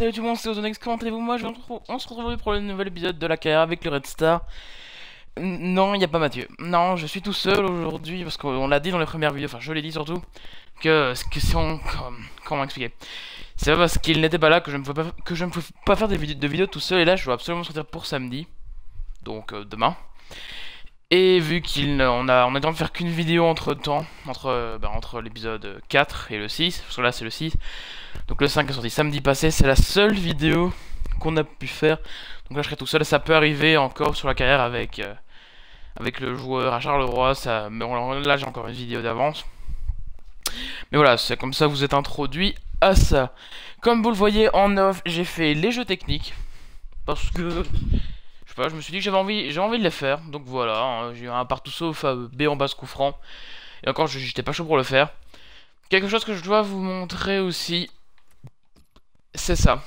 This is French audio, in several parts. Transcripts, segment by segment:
salut tout le monde, c'est Ozonex, comment allez-vous? Moi, on se retrouve pour le nouvel épisode de la carrière avec le Red Star. Non, il n'y a pas Mathieu. Non, je suis tout seul aujourd'hui parce qu'on l'a dit dans les premières vidéos, enfin je l'ai dit surtout, que si on... Comment expliquer? C'est pas parce qu'il n'était pas là que je ne pouvais pas faire de vidéos tout seul, et là je dois absolument sortir pour samedi, donc demain. Et vu on a le temps de faire qu'une vidéo entre temps, entre l'épisode 4 et le 6, parce que là c'est le 6, donc le 5 est sorti samedi passé, c'est la seule vidéo qu'on a pu faire. Donc là je serai tout seul, ça peut arriver encore sur la carrière avec le joueur à Charleroi, mais là j'ai encore une vidéo d'avance. Mais voilà, c'est comme ça vous êtes introduit à ça. Comme vous le voyez en off, j'ai fait les jeux techniques, parce que... Je sais pas, je me suis dit que j'ai envie de les faire, donc voilà, hein, j'ai eu un partout sauf B en basse coup franc. Et encore, j'étais pas chaud pour le faire. Quelque chose que je dois vous montrer aussi, c'est ça.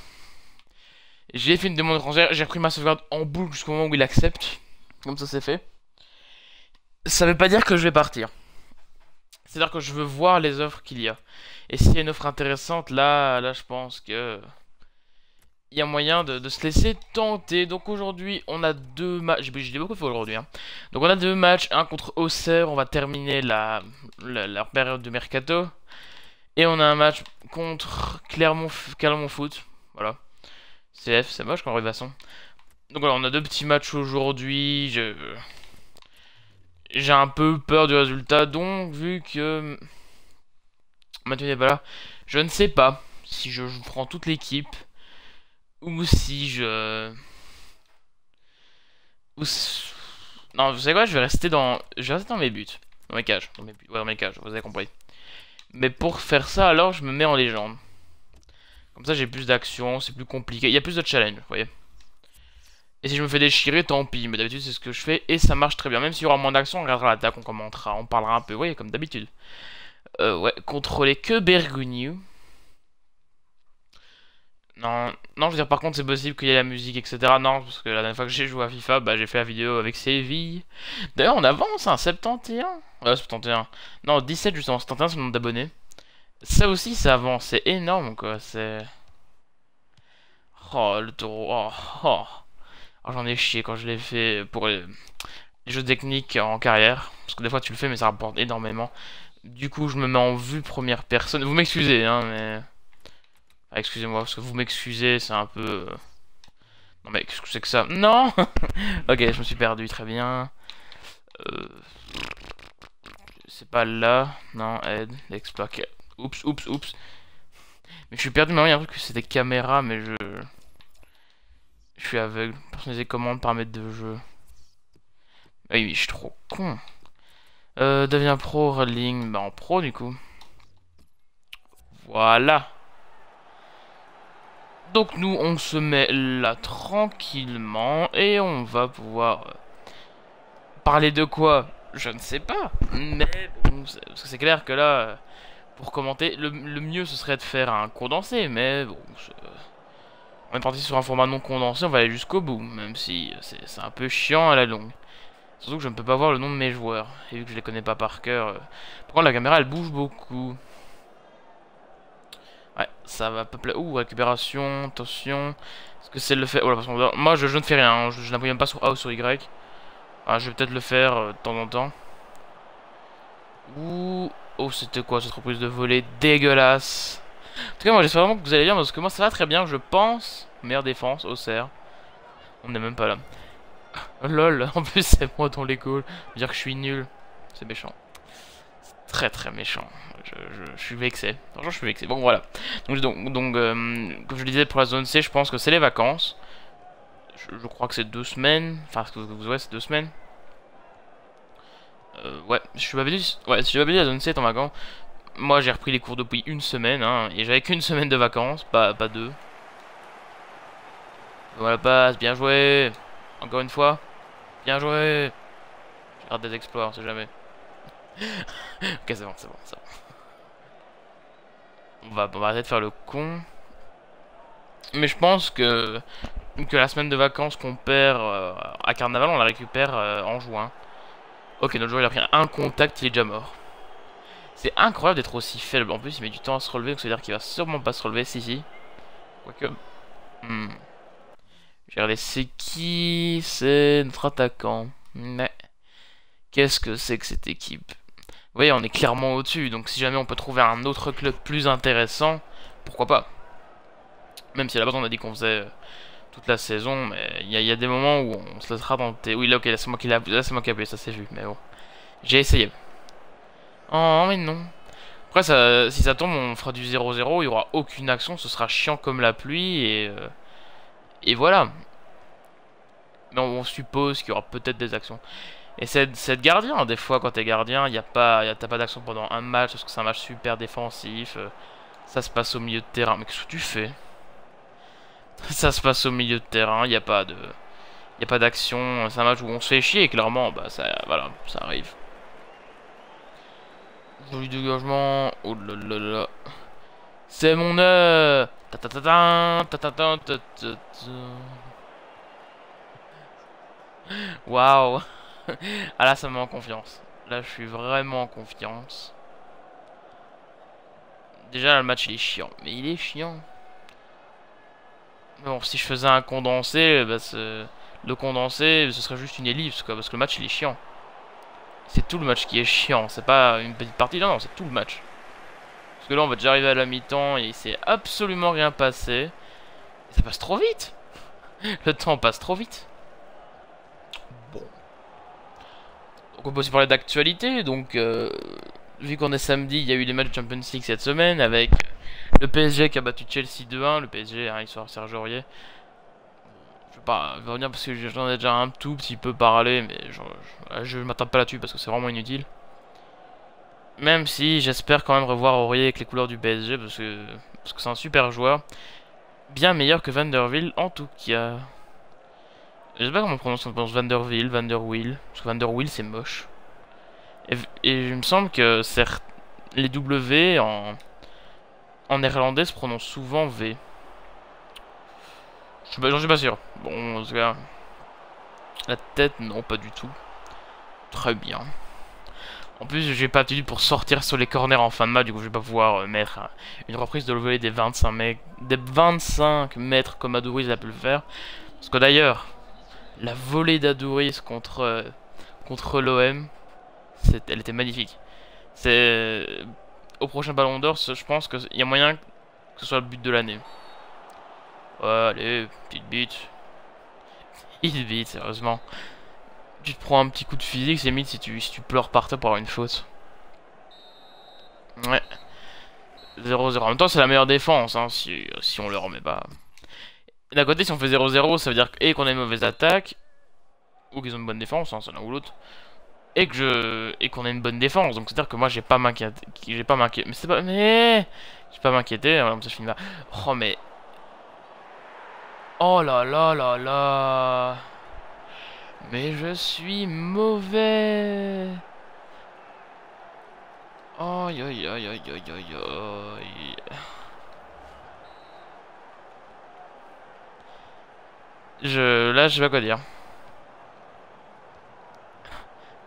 J'ai fait une demande étrangère, j'ai repris ma sauvegarde en boucle jusqu'au moment où il accepte. Comme ça c'est fait. Ça veut pas dire que je vais partir. C'est-à-dire que je veux voir les offres qu'il y a. Et s'il y a une offre intéressante, là je pense que... il y a moyen de se laisser tenter. Donc aujourd'hui, on a deux matchs. J'ai beaucoup fait aujourd'hui. Hein. Donc on a deux matchs. Un contre Auxerre. On va terminer la période de mercato. Et on a un match contre Clermont Foot. Voilà. CF, c'est moche quand façon. Donc voilà, on a deux petits matchs aujourd'hui. J'ai un peu peur du résultat. Donc vu que Mathieu n'est pas là, je ne sais pas si je prends toute l'équipe. Ou si je... Non, vous savez quoi, je vais rester dans mes buts. Dans mes cages. Ouais, dans mes cages, vous avez compris. Mais pour faire ça, alors, je me mets en légende. Comme ça, j'ai plus d'action, c'est plus compliqué. Il y a plus de challenge, vous voyez. Et si je me fais déchirer, tant pis. Mais d'habitude, c'est ce que je fais. Et ça marche très bien. Même s'il y aura moins d'action, on regardera l'attaque, on commentera, on parlera un peu. Vous voyez, comme d'habitude. Ouais, contrôler que Bergogneau. Non, non, je veux dire, par contre, c'est possible qu'il y ait la musique, etc. Non, parce que la dernière fois que j'ai joué à FIFA, bah, j'ai fait la vidéo avec Séville. D'ailleurs, on avance, hein, 71. 71. Non, 17, justement, 71, c'est le nombre d'abonnés. Ça aussi, ça avance, c'est énorme, quoi, c'est... Oh, le taureau, oh. Oh, j'en ai chié quand je l'ai fait pour les jeux techniques en carrière. Parce que des fois, tu le fais, mais ça rapporte énormément. Du coup, je me mets en vue première personne. Vous m'excusez, hein, mais... Ah, excusez-moi, parce que vous m'excusez, c'est un peu... Non mais qu'est-ce que c'est que ça? Non. Ok, je me suis perdu, très bien. C'est pas là. Non, aide, exploit... Oups. Mais je suis perdu, maintenant il y a un truc que c'était caméra, mais je... Je suis aveugle. Personnaliser commande, paramètres de jeu. Ah oui, je suis trop con. Deviens pro, Rolling. Bah en pro du coup. Voilà. Donc nous on se met là tranquillement et on va pouvoir parler de quoi? Je ne sais pas. Mais bon, parce que c'est clair que là, pour commenter, le mieux ce serait de faire un condensé. Mais bon, on est parti sur un format non condensé, on va aller jusqu'au bout. Même si c'est un peu chiant à la longue. Surtout que je ne peux pas voir le nom de mes joueurs. Et vu que je les connais pas par cœur. Par contre la caméra elle bouge beaucoup. Ouais, ça va pas plaire. Ouh, récupération, attention. Est-ce que c'est le fait? Oh là, parce que moi je ne fais rien, hein. Je n'appuie même pas sur A ou sur Y. Ah, je vais peut-être le faire de temps en temps. Ouh. Oh, c'était quoi cette reprise de volée dégueulasse. En tout cas, moi j'espère vraiment que vous allez bien parce que moi ça va très bien, je pense. Meilleure défense, Auxerre. On n'est même pas là. Lol, en plus c'est moi dans les goals. Dire que je suis nul. C'est méchant. Très méchant. Je suis vexé. Franchement, je suis vexé. Bon, voilà. Donc comme je le disais pour la zone C, je pense que c'est les vacances. Je crois que c'est 2 semaines. Enfin, ouais, c'est 2 semaines. Ouais, je suis pas venu. Ouais, si j'ai pas venu, la zone C est en vacances. Moi, j'ai repris les cours depuis une semaine, hein, et j'avais qu'une semaine de vacances, pas deux. Voilà, passe, bien joué. Encore une fois, bien joué. Je rate des exploits, on sait jamais. Ok, c'est bon. On va arrêter de faire le con. Mais je pense que la semaine de vacances qu'on perd à Carnaval, on la récupère en juin. Ok, notre joueur il a pris un contact, il est déjà mort. C'est incroyable d'être aussi faible. En plus, il met du temps à se relever, donc ça veut dire qu'il va sûrement pas se relever. Si. Quoique. Hmm. J'ai regardé c'est qui? C'est notre attaquant. Mais qu'est-ce que c'est que cette équipe? Vous voyez, on est clairement au-dessus, donc si jamais on peut trouver un autre club plus intéressant, pourquoi pas? Même si à la base on a dit qu'on faisait toute la saison, mais il y a des moments où on se laissera tenter. Oui, là, ok, là c'est moi qui l'ai appuyé, ça s'est vu, mais bon. J'ai essayé. Oh, mais non. Après, si ça tombe, on fera du 0-0, il y aura aucune action, ce sera chiant comme la pluie, et voilà. Mais on suppose qu'il y aura peut-être des actions. Et c'est gardien, des fois, quand t'es gardien, t'as pas d'action pendant un match, parce que c'est un match super défensif. Ça se passe au milieu de terrain. Mais qu'est-ce que tu fais? Ça se passe au milieu de terrain, il n'y a pas de... Y a pas d'action, c'est un match où on se fait chier, et clairement, bah ça, voilà, ça arrive. Joli dégagement, oh là là là. C'est mon heure. Ta ta ta ta ta ta ta ta ta ta. Waouh. Ah là, ça me met en confiance. Là, je suis vraiment en confiance. Déjà, le match, il est chiant. Mais il est chiant. Mais bon, si je faisais un condensé, bah, le condensé, ce serait juste une ellipse, quoi. Parce que le match, il est chiant. C'est tout le match qui est chiant. C'est pas une petite partie, non, non, c'est tout le match. Parce que là, on va déjà arriver à la mi-temps et il s'est absolument rien passé. Et ça passe trop vite. Le temps passe trop vite. Bon. Donc on peut aussi parler d'actualité. Donc, vu qu'on est samedi, il y a eu les matchs de Champions League cette semaine avec le PSG qui a battu Chelsea 2-1. Le PSG, hein, histoire Serge Aurier. Je vais pas revenir parce que j'en ai déjà un tout petit peu parlé, mais je m'attarde pas là-dessus parce que c'est vraiment inutile. Même si j'espère quand même revoir Aurier avec les couleurs du PSG parce que c'est un super joueur. Bien meilleur que Vanderwill en tout cas. Je sais pas comment on prononce Vanderwill, Vanderwill. Parce que Vanderwill c'est moche. Et il me semble que les W en néerlandais se prononcent souvent V. J'en suis pas sûr. Bon, en tout cas. La tête, non, pas du tout. Très bien. En plus, j'ai pas aptitude pour sortir sur les corners en fin de match, du coup, je vais pas pouvoir mettre une reprise de le volley des 25 mètres comme Adouris a pu le faire. Parce que d'ailleurs, la volée d'Adouris contre l'OM, elle était magnifique. C'est au prochain Ballon d'Or, je pense qu'il y a moyen que ce soit le but de l'année. Ouais, allez, petite bite. Petite bite, sérieusement. Tu te prends un petit coup de physique, c'est limite si tu pleures par terre pour avoir une faute. Ouais. 0-0. En même temps, c'est la meilleure défense, hein, si on le remet pas. D'un côté, si on fait 0-0, ça veut dire qu'on a une mauvaise attaque, ou qu'ils ont une bonne défense, hein, c'est l'un ou l'autre, et qu'on a une bonne défense. Donc c'est-à-dire que moi, j'ai pas m'inquiéter. Mais c'est pas. Mais. J'ai pas m'inquiéter, hein, ça finit là. Oh, mais. Oh là là là là. Mais je suis mauvais. Aïe aïe aïe aïe aïe aïe aïe. Là, je sais pas quoi dire.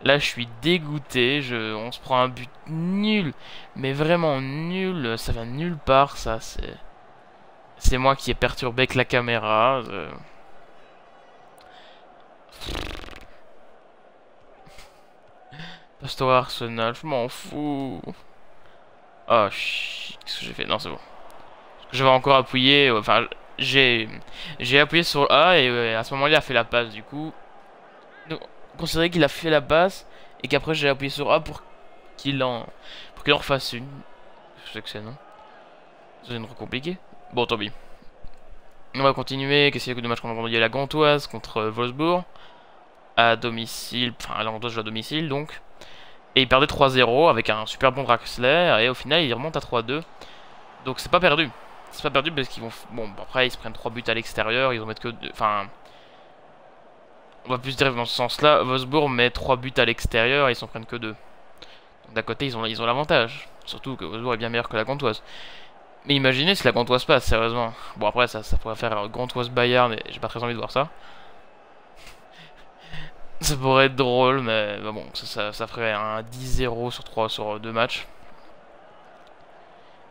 Là, je suis dégoûté. On se prend un but nul. Mais vraiment nul. Ça vient de nulle part, ça. C'est moi qui ai perturbé avec la caméra. Pastor Arsenal, je m'en fous. Oh, qu'est-ce que j'ai fait? Non, c'est bon. Je vais encore appuyer. Enfin, j'ai appuyé sur A et à ce moment-là, il a fait la passe. Du coup, donc, considérez qu'il a fait la passe et qu'après j'ai appuyé sur A pour qu'il en refasse une. Je sais que c'est non. C'est trop compliqué. Bon, tant pis. On va continuer. Qu'est-ce qu'il y a de match qu'on a entendu? Il y a la Gantoise contre Wolfsburg à domicile. Enfin, la Gantoise joue à domicile donc. Et il perdait 3-0 avec un super bon Draxler. Et au final, il remonte à 3-2. Donc c'est pas perdu. C'est pas perdu parce qu'ils vont. Bon, après, ils se prennent 3 buts à l'extérieur. Ils vont mettre que 2. Enfin. On va plus dire dans ce sens-là. Wolfsburg met 3 buts à l'extérieur et ils s'en prennent que 2. Donc d'un côté, ils ont l'avantage. Surtout que Wolfsburg est bien meilleur que la Gantoise. Mais imaginez si la Gantoise passe, sérieusement. Bon, après, ça pourrait faire Gantoise Bayern, mais j'ai pas très envie de voir ça. Ça pourrait être drôle, mais bon, ça ferait un 10-0 sur 2 matchs.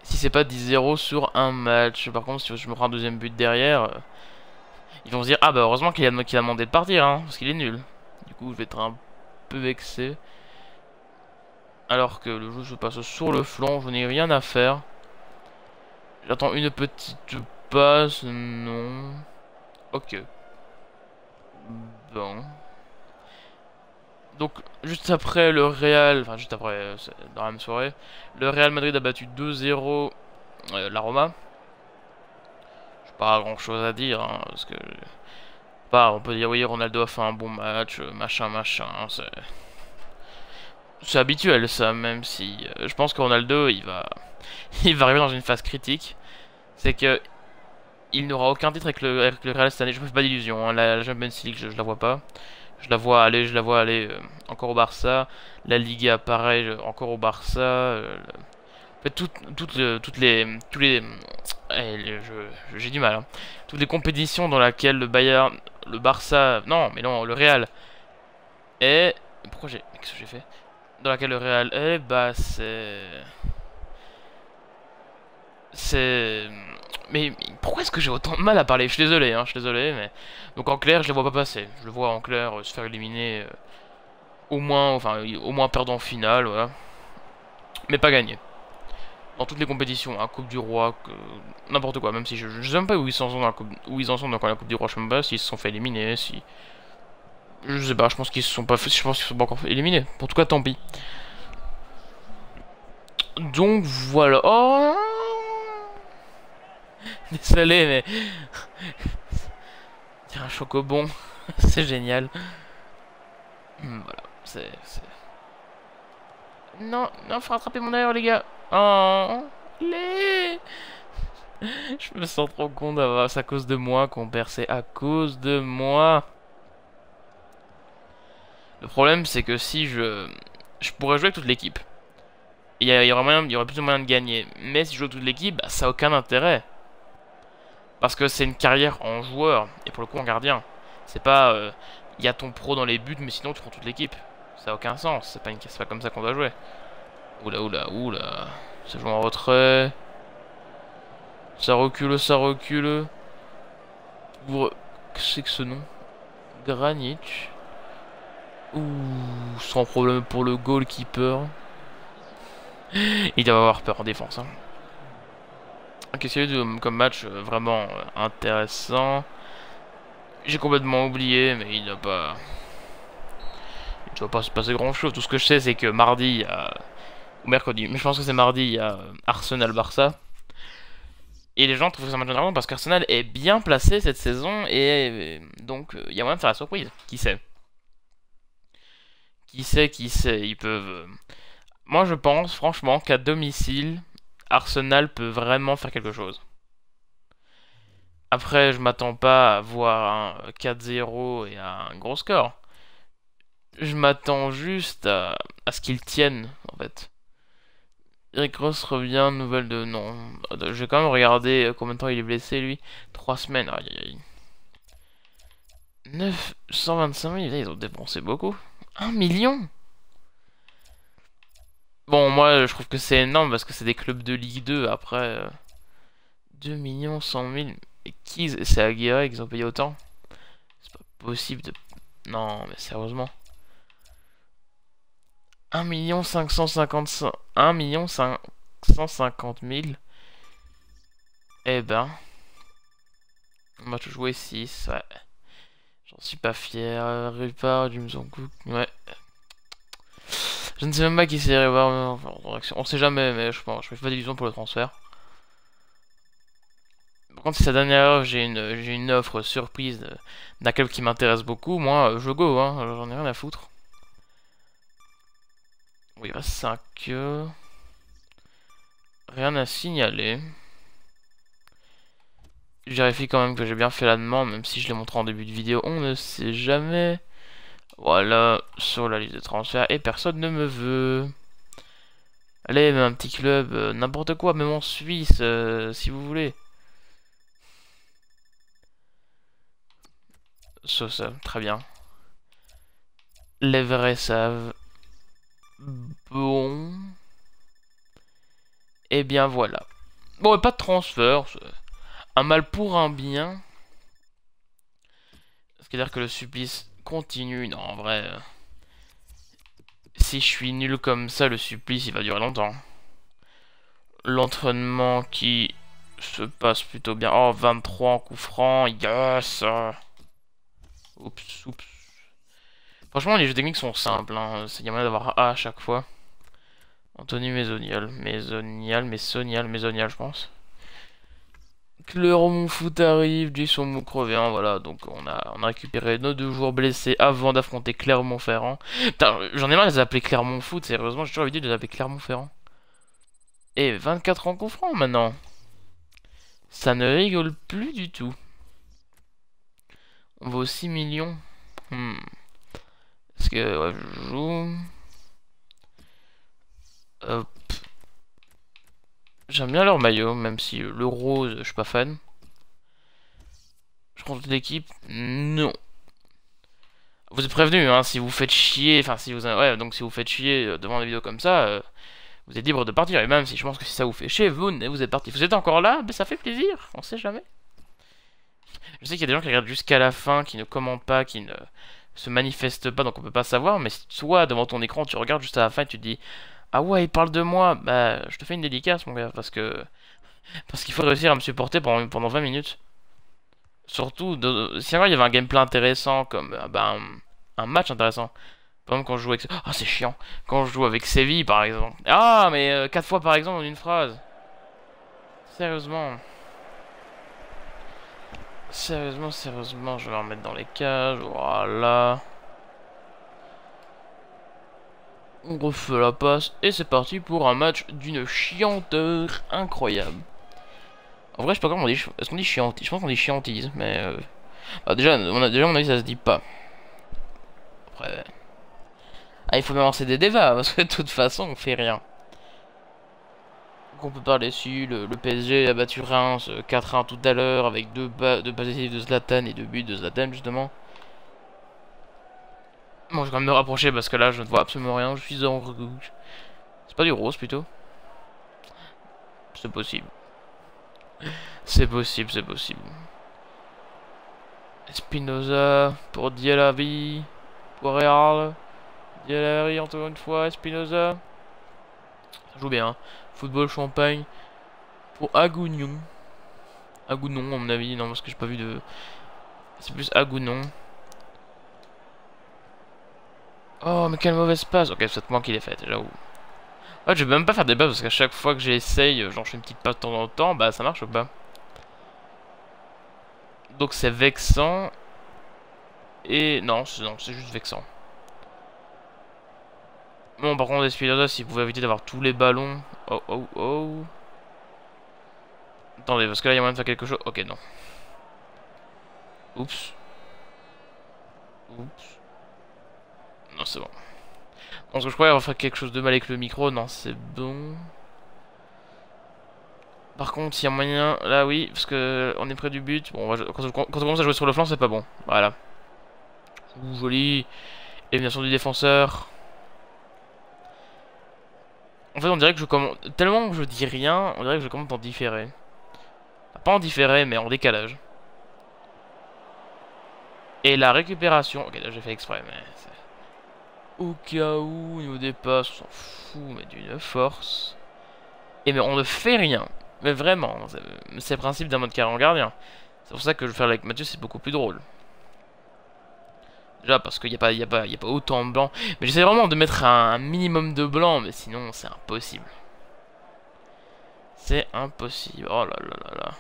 Si c'est pas 10-0 sur un match. Par contre, si je me prends un deuxième but derrière, ils vont se dire, ah bah heureusement qu'il a demandé de partir, hein, parce qu'il est nul. Du coup, je vais être un peu vexé. Alors que le jeu se passe sur le flanc, je n'ai rien à faire. J'attends une petite passe, non. Ok. Bon. Donc, juste après le Real, enfin juste après, dans la même soirée, le Real Madrid a battu 2-0 la Roma. J'ai pas grand chose à dire, hein, parce que... Bah, on peut dire, oui, Ronaldo a fait un bon match, machin, machin, c'est habituel ça, même si je pense que Ronaldo, il va arriver dans une phase critique. C'est que il n'aura aucun titre avec le Real cette année, je me fais pas d'illusions, hein. La Champions League, je la vois pas. Je la vois aller encore au Barça. La Liga, pareil, encore au Barça. En fait, tous les, j'ai du mal, hein. Toutes les compétitions dans lesquelles le Bayern, le Barça, non, mais non, le Real est, pourquoi qu'est-ce que j'ai fait? Dans laquelle le Real est, bah c'est, mais pourquoi est-ce que j'ai autant de mal à parler? Je suis désolé, hein, je suis désolé, mais donc en clair, je les vois pas passer. Je le vois en clair se faire éliminer, au moins perdre en finale, voilà, mais pas gagner. Dans toutes les compétitions, hein, Coupe du Roi, n'importe quoi, même si je sais même pas où ils en sont dans la Coupe, où ils en sont dans la Coupe du Roi, je sais même pas s'ils se sont fait éliminer, si... Je sais pas, je pense qu'ils se sont pas fait, je pense qu'ils sont pas encore fait éliminer. En tout cas, tant pis. Donc voilà. Oh, désolé, mais dire un chocobon, c'est génial. Voilà, non, non, faut rattraper mon erreur, les gars. Oh, les... Je me sens trop con d'avoir... C'est à cause de moi qu'on perd, c'est à cause de moi. Le problème, c'est que si je... Je pourrais jouer avec toute l'équipe. Il y aurait moyen, il y aurait plus de moyens de gagner. Mais si je joue avec toute l'équipe, bah, ça a aucun intérêt. Parce que c'est une carrière en joueur. Et pour le coup, en gardien. C'est pas... Il y a ton pro dans les buts, mais sinon tu prends toute l'équipe. Ça a aucun sens. C'est pas comme ça qu'on doit jouer. Oula, oula, oula. Ça joue en retrait. Ça recule, ça recule. Pour... Qu'est-ce que c'est que ce nom? Granit. Ouh, sans problème pour le goalkeeper. Il doit avoir peur en défense, hein. Qu'est-ce qu'il y a eu comme match vraiment intéressant? J'ai complètement oublié, mais il doit pas se passer grand-chose. Tout ce que je sais, c'est que mardi, il y a... Ou mercredi, mais je pense que c'est mardi, il y a Arsenal-Barça. Et les gens trouvent ça match intéressant parce qu'Arsenal est bien placé cette saison et donc il y a moyen de faire la surprise. Qui sait? Qui sait, qui sait? Ils peuvent... Moi, je pense franchement qu'à domicile, Arsenal peut vraiment faire quelque chose. Après, je m'attends pas à voir un 4-0 et à un gros score. Je m'attends juste à ce qu'ils tiennent, en fait. Eric Ross revient, nouvelle de... Non. Je vais quand même regarder combien de temps il est blessé, lui. 3 semaines, aïe aïe aïe. 925 000, là, ils ont dépensé beaucoup. 1 million? Bon, moi, je trouve que c'est énorme parce que c'est des clubs de Ligue 2. Après, 2 millions 100 000. Et qui... C'est Aguirre qu'ils ont payé autant? C'est pas possible de... Non, mais sérieusement. 1 million 555... 1 million 550 000. Eh ben... Moi, je jouais 6, ouais. J'en suis pas fier. Rupert, Jim Cook, ouais. Je ne sais même pas qui c'est Rupert. On sait jamais, mais je pense. Je me fais pas d'illusions pour le transfert. Par contre, si cette dernière heure, j'ai une offre surprise d'un club qui m'intéresse beaucoup, moi, je go, hein. J'en ai rien à foutre. Oui, il reste 5. Rien à signaler. Je vérifie quand même que j'ai bien fait la demande, même si je l'ai montré en début de vidéo, on ne sait jamais. Voilà, sur la liste de transferts, et personne ne me veut. Allez, même un petit club, n'importe quoi, même en Suisse, si vous voulez. Ça, très bien. Les vrais savent. Bon. Et bien voilà. Bon, et pas de transfert. Un mal pour un bien. C'est-à-dire que le supplice continue. Non, en vrai... si je suis nul comme ça, le supplice, il va durer longtemps. L'entraînement qui se passe plutôt bien. Oh, 23 en coup franc. Yes. Oups, oups. Franchement, les jeux techniques sont simples. Hein. Il y a moyen d'avoir A à chaque fois. Anthony Mésonial. Mésonial, je pense. Clermont Foot arrive, Jason Mouk revient, voilà, donc on a récupéré nos 2 joueurs blessés avant d'affronter Clermont-Ferrand. Putain, j'en ai marre de les appeler Clermont Foot, sérieusement, j'ai toujours envie de les appeler Clermont-Ferrand. Et 24 ans coup franc maintenant. Ça ne rigole plus du tout. On vaut 6 millions. Est-ce que ouais, je joue. Hop. J'aime bien leur maillot, même si le rose, je suis pas fan. Je compte l'équipe. Non. Vous êtes prévenu, hein, si vous faites chier, enfin si vous, ouais, donc si vous faites chier devant des vidéos comme ça, vous êtes libre de partir. Et même si je pense que si ça vous fait chier, vous êtes parti. Vous êtes encore là, mais ça fait plaisir, on sait jamais. Je sais qu'il y a des gens qui regardent jusqu'à la fin, qui ne commentent pas, qui ne se manifestent pas, donc on peut pas savoir. Mais si toi, devant ton écran, tu regardes juste à la fin et tu te dis, ah ouais, il parle de moi, bah je te fais une dédicace, mon gars, parce qu'il faut réussir à me supporter pendant 20 minutes. Surtout, si encore il y avait un gameplay intéressant, comme bah, un match intéressant. Par exemple, quand je joue avec... Ah, c'est chiant. Quand je joue avec Séville, par exemple. Ah, mais 4 fois, par exemple, en une phrase. Sérieusement. Sérieusement, je vais en mettre dans les cages. Voilà. On refait la passe. Et c'est parti pour un match d'une chianteur incroyable. En vrai, je sais pas comment on dit. Est-ce qu'on dit chiantise? Je pense qu'on dit chiantise, mais... Bah, déjà, à mon avis, ça se dit pas. Après... Ah, il faut même lancer des débats, parce que de toute façon, on fait rien. Donc on peut parler dessus, le PSG a battu Reims 4-1 tout à l'heure, avec deux passes décisives de Zlatan et 2 buts de Zlatan, justement. Bon, je vais quand même me rapprocher, parce que là, je ne vois absolument rien, je suis en rouge. C'est pas du rose, plutôt? C'est possible. C'est possible. Espinoza, pour Dialavi, pour Real. Dialavi, encore une fois, Espinoza. Ça joue bien. Football Champagne pour Agounon. Agounon, à mon avis, non, parce que j'ai pas vu de. C'est plus Agounon. Oh, mais quelle mauvaise passe. Ok, c'est moi qui l'ai faite, j'avoue. Ouais, je vais même pas faire des passes parce qu'à chaque fois que j'essaye, genre je fais une petite passe de temps en temps, bah ça marche ou pas. Donc c'est vexant. Et non, c'est juste vexant. Bon, par contre, Espinoza, s'il pouvait éviter d'avoir tous les ballons. Oh. Attendez, parce que là, il y a moyen de faire quelque chose. Ok, non. Oups. Non, c'est bon. Parce que je croyais avoir fait quelque chose de mal avec le micro. Non, c'est bon. Par contre, s'il y a moyen... Là, oui, parce que on est près du but. Bon, quand on commence à jouer sur le flanc, c'est pas bon. Voilà. Ouh, joli. Élimination du défenseur. En fait, on dirait que je commente... Tellement que je dis rien, on dirait que je commente en différé. Enfin, pas en différé, mais en décalage. Et la récupération... Ok, là, j'ai fait exprès, mais... Au cas où, au niveau des passes, on s'en fout, mais d'une force. Et mais on ne fait rien. Mais vraiment, c'est le principe d'un mode carré en gardien. C'est pour ça que je vais faire avec Mathieu, c'est beaucoup plus drôle. Déjà parce qu'il n'y a pas autant de blanc. Mais j'essaie vraiment de mettre un minimum de blanc, mais sinon c'est impossible. C'est impossible. Oh là là là là.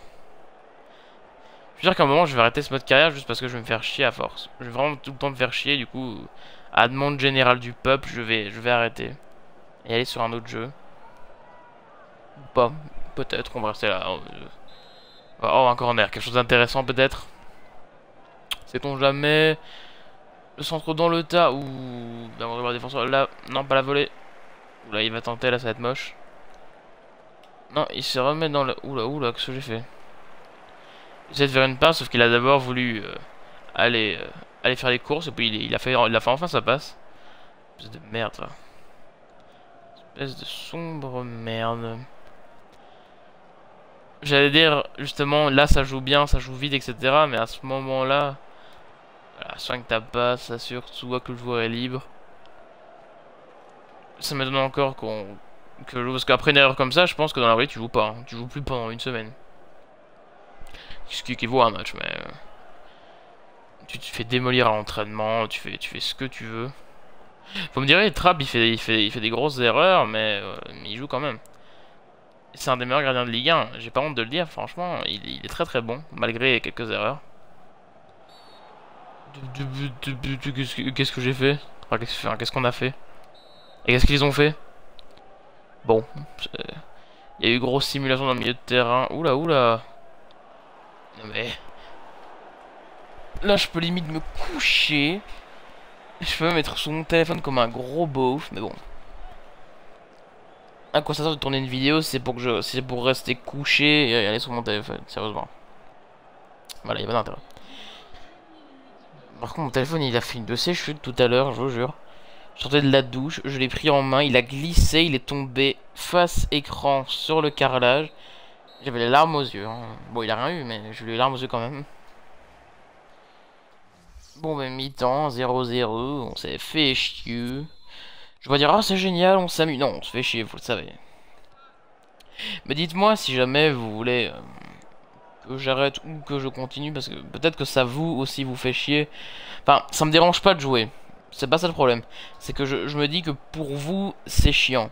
Je veux dire qu'à un moment je vais arrêter ce mode carrière juste parce que je vais me faire chier à force. Je vais vraiment tout le temps me faire chier, du coup, à demande générale du peuple, je vais arrêter. Et aller sur un autre jeu. Ou pas. Peut-être, on va rester là. Oh, un corner, quelque chose d'intéressant peut-être. Sait-on jamais. Le centre dans le tas. Ouh. Ben, on va voir le défenseur. Là, non, pas la volée. Oula, il va tenter, là, ça va être moche. Non, il se remet dans le... Oula, qu'est-ce que j'ai fait? J'essaie de faire une passe, sauf qu'il a d'abord voulu aller faire les courses, et puis il a fait enfin sa passe. Espèce de merde, ça. Espèce de sombre merde. J'allais dire, justement, là ça joue bien, ça joue vite, etc. Mais à ce moment-là, voilà, 5 t'as pas, ça surtout que le joueur est libre. Ça m'étonne encore parce qu'après une erreur comme ça, je pense que dans la vraie tu joues pas. Hein. Tu joues plus pendant une semaine. Ce qui équivaut à un match, mais tu te fais démolir à l'entraînement, tu fais ce que tu veux. Faut me dire, Trapp il fait des grosses erreurs, mais il joue quand même. C'est un des meilleurs gardiens de Ligue 1, j'ai pas honte de le dire, franchement, il est très très bon, malgré quelques erreurs. Qu'est-ce que j'ai fait? Qu'est-ce qu'on a fait? Et qu'est-ce qu'ils ont fait? Bon, il y a eu grosse simulation dans le milieu de terrain. Oula, oula. Non mais... Là, je peux limite me coucher. Je peux me mettre sous mon téléphone comme un gros beauf, mais bon. À quoi ça sert de tourner une vidéo? C'est pour rester couché et aller sur mon téléphone, sérieusement. Voilà, il y a pas d'intérêt. Par contre, mon téléphone, il a fait une de ses chutes tout à l'heure, je vous jure. Je sortais de la douche, je l'ai pris en main, il a glissé, il est tombé face écran sur le carrelage. J'avais les larmes aux yeux. Hein. Bon, il a rien eu, mais j'ai eu les larmes aux yeux quand même. Bon, ben, mi-temps, 0-0, on s'est fait chier. Je vais dire, ah, c'est génial, on s'amuse. Non, on se fait chier, vous le savez. Mais dites-moi si jamais vous voulez que j'arrête ou que je continue, parce que peut-être que ça vous aussi vous fait chier. Enfin, ça me dérange pas de jouer. C'est pas ça le problème. C'est que je me dis que pour vous, c'est chiant.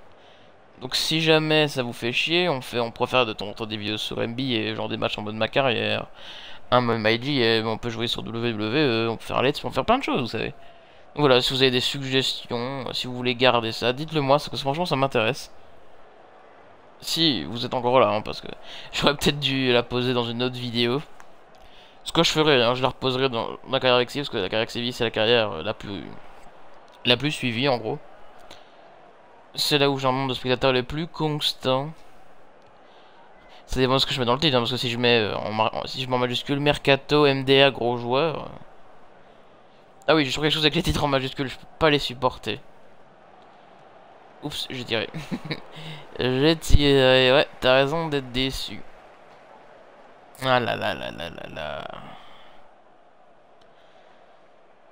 Donc si jamais ça vous fait chier, on préfère de temps en temps des vidéos sur MB et genre des matchs en mode ma carrière. Un mode MyG, et on peut jouer sur WWE, on peut faire Let's, on peut faire plein de choses, vous savez. Donc voilà, si vous avez des suggestions, si vous voulez garder ça, dites-le moi, parce que franchement ça m'intéresse. Si vous êtes encore là, hein, parce que j'aurais peut-être dû la poser dans une autre vidéo. Ce que je ferai, hein, je la reposerai dans ma carrière XV, parce que la carrière XV c'est la carrière la plus suivie en gros. C'est là où j'ai un nombre de spectateurs les plus constants. Ça dépend de ce que je mets dans le titre, hein, parce que si je mets si je mets en majuscule Mercato, MDA, gros joueur. Ah oui, je trouve quelque chose avec les titres en majuscule, je peux pas les supporter. Oups, j'ai tiré. J'ai tiré, ouais, t'as raison d'être déçu. Ah là là là là là là.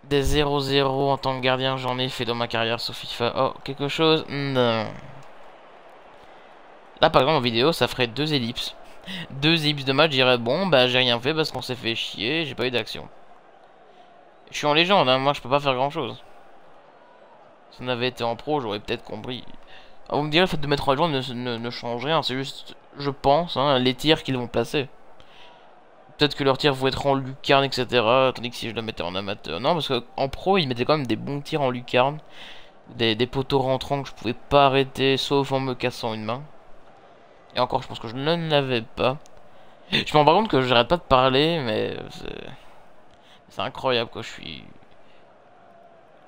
Des 0-0 en tant que gardien, j'en ai fait dans ma carrière sur FIFA. Oh, quelque chose? Non. Là, par exemple, en vidéo, ça ferait 2 ellipses. 2 ellipses de match, je dirais, bon, bah, j'ai rien fait parce qu'on s'est fait chier, j'ai pas eu d'action. Je suis en légende, hein, moi, je peux pas faire grand-chose. Si on avait été en pro, j'aurais peut-être compris. Ah, vous me direz, le fait de mettre en légende ne change rien, c'est juste, je pense, hein, les tirs qu'ils vont placer. Peut-être que leurs tirs vont être en lucarne, etc. Tandis que si je le mettais en amateur... Non, parce qu'en pro, ils mettaient quand même des bons tirs en lucarne. Des poteaux rentrants que je pouvais pas arrêter, sauf en me cassant une main. Et encore, je pense que je ne l'avais pas. Je me rends pas compte que j'arrête pas de parler, mais... C'est incroyable, quoi.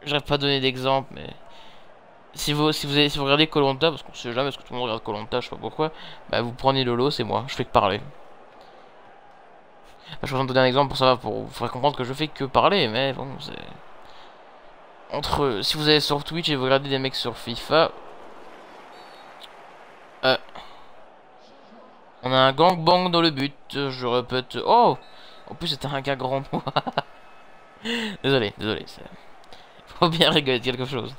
J'arrête pas de donner d'exemple, mais... Si vous regardez koh parce qu'on sait jamais, parce que tout le monde regarde koh je sais pas pourquoi, bah vous prenez Lolo, c'est moi, je fais que parler. Je vais vous donner un exemple pour ça, pour vous faire comprendre que je fais que parler, mais bon, c'est... Si vous allez sur Twitch et vous regardez des mecs sur FIFA... on a un gangbang dans le but, je répète... Oh! En plus c'était un gars grand. Désolé, désolé, faut bien rigoler de quelque chose.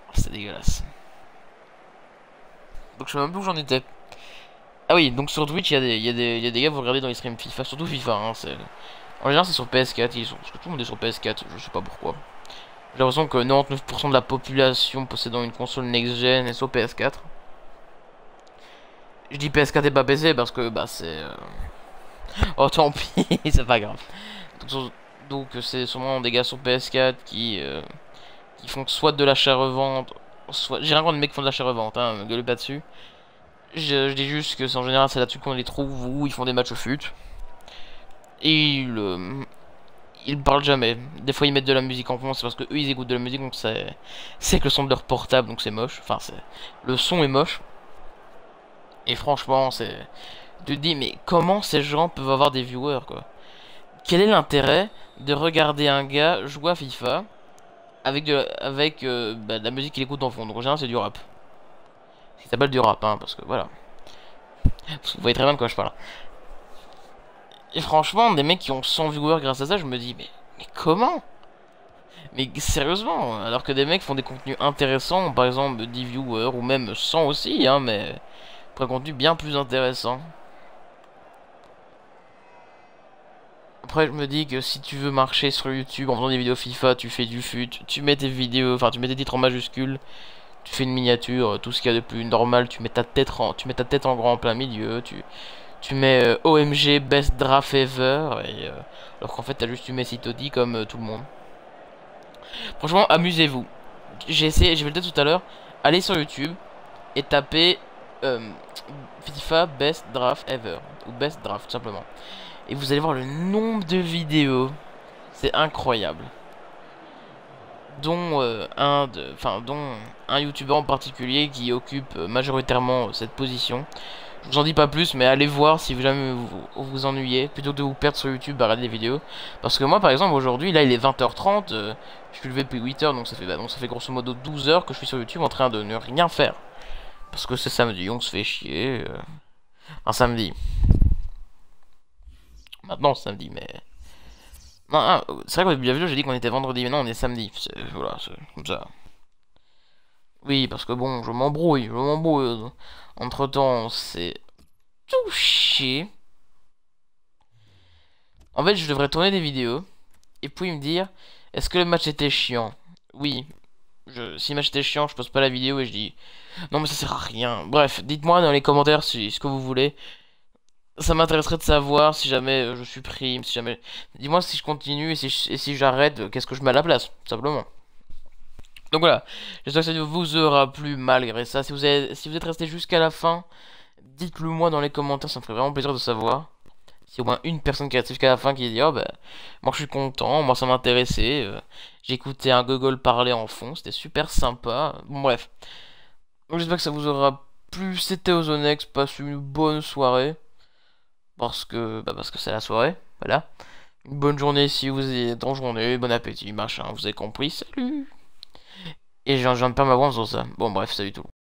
Oh, c'est dégueulasse. Donc je sais même plus où j'en étais. Ah oui, donc sur Twitch, il y a des gars, vous regardez dans les streams FIFA, surtout FIFA, hein, en général c'est sur PS4, parce que tout le monde est sur PS4, je sais pas pourquoi. J'ai l'impression que 99% de la population possédant une console next-gen est sur PS4. Je dis PS4 et pas PC parce que, bah c'est... Oh tant pis, c'est pas grave. Donc c'est sûrement des gars sur PS4 qui font soit de l'achat-revente, soit... J'ai rien contre les mecs qui font de l'achat-revente, hein, me gueulez pas dessus. Je dis juste que en général c'est là-dessus qu'on les trouve où ils font des matchs au fut. Et ils parlent jamais. Des fois ils mettent de la musique en fond, c'est parce que eux ils écoutent de la musique, donc c'est que le son de leur portable, donc c'est moche. Enfin le son est moche. Et franchement c'est... Tu te dis mais comment ces gens peuvent avoir des viewers quoi? Quel est l'intérêt de regarder un gars jouer à FIFA avec de la musique qu'il écoute en fond? Donc en général c'est du rap. Ça s'appelle du rap, hein, parce que voilà. Vous voyez très bien de quoi je parle. Et franchement, des mecs qui ont 100 viewers grâce à ça, je me dis, mais comment? Mais sérieusement, alors que des mecs font des contenus intéressants, par exemple 10 viewers, ou même 100 aussi, hein, mais pour un contenu bien plus intéressant. Après, je me dis que si tu veux marcher sur YouTube en faisant des vidéos FIFA, tu fais du fut, tu mets tes vidéos, enfin tu mets tes titres en majuscules, tu fais une miniature, tout ce qu'il y a de plus normal, tu mets ta tête en grand en plein milieu, tu mets OMG Best Draft Ever, et, alors qu'en fait t'as juste tu mets Citodi comme tout le monde. Franchement, amusez-vous. J'ai essayé, j'ai fait le test tout à l'heure. Allez sur YouTube et tapez euh, FIFA Best Draft Ever ou Best Draft tout simplement. Et vous allez voir le nombre de vidéos, c'est incroyable. Dont dont un YouTuber en particulier qui occupe majoritairement cette position. Je vous en dis pas plus, mais allez voir si jamais vous ennuyez, plutôt que de vous perdre sur YouTube à regarder des vidéos. Parce que moi, par exemple, aujourd'hui, là, il est 20h30, je suis levé depuis 8h, donc ça fait grosso modo 12 heures que je suis sur YouTube en train de ne rien faire. Parce que c'est samedi, on se fait chier. Un samedi. Maintenant, c'est samedi, mais... Non, ah, c'est vrai qu'au début de la vidéo, j'ai dit qu'on était vendredi, mais non, on est samedi. Voilà, c'est comme ça. Oui, parce que bon, je m'embrouille. Entre-temps, c'est touché. En fait, je devrais tourner des vidéos et puis me dire, est-ce que le match était chiant? Oui. Si le match était chiant, je pose pas la vidéo et je dis, non mais ça sert à rien. Bref, dites-moi dans les commentaires ce que vous voulez. Ça m'intéresserait de savoir si jamais je supprime, si jamais... Dis-moi si je continue et si j'arrête, qu'est-ce que je mets à la place, tout simplement. Donc voilà, j'espère que ça vous aura plu malgré ça. Si vous êtes resté jusqu'à la fin, dites-le moi dans les commentaires, ça me ferait vraiment plaisir de savoir. Si au moins une personne qui est restée jusqu'à la fin qui dit, oh bah, moi je suis content, moi ça m'intéressait, j'ai écouté un gogol parler en fond, c'était super sympa. Bon bref, donc j'espère que ça vous aura plu, c'était Ozonex, passe une bonne soirée, parce que c'est la soirée, voilà. Une bonne journée si vous êtes en journée, bon appétit, machin, vous avez compris, salut. Et je viens de perdre ma voix sur ça. Bon bref, salut tout le monde.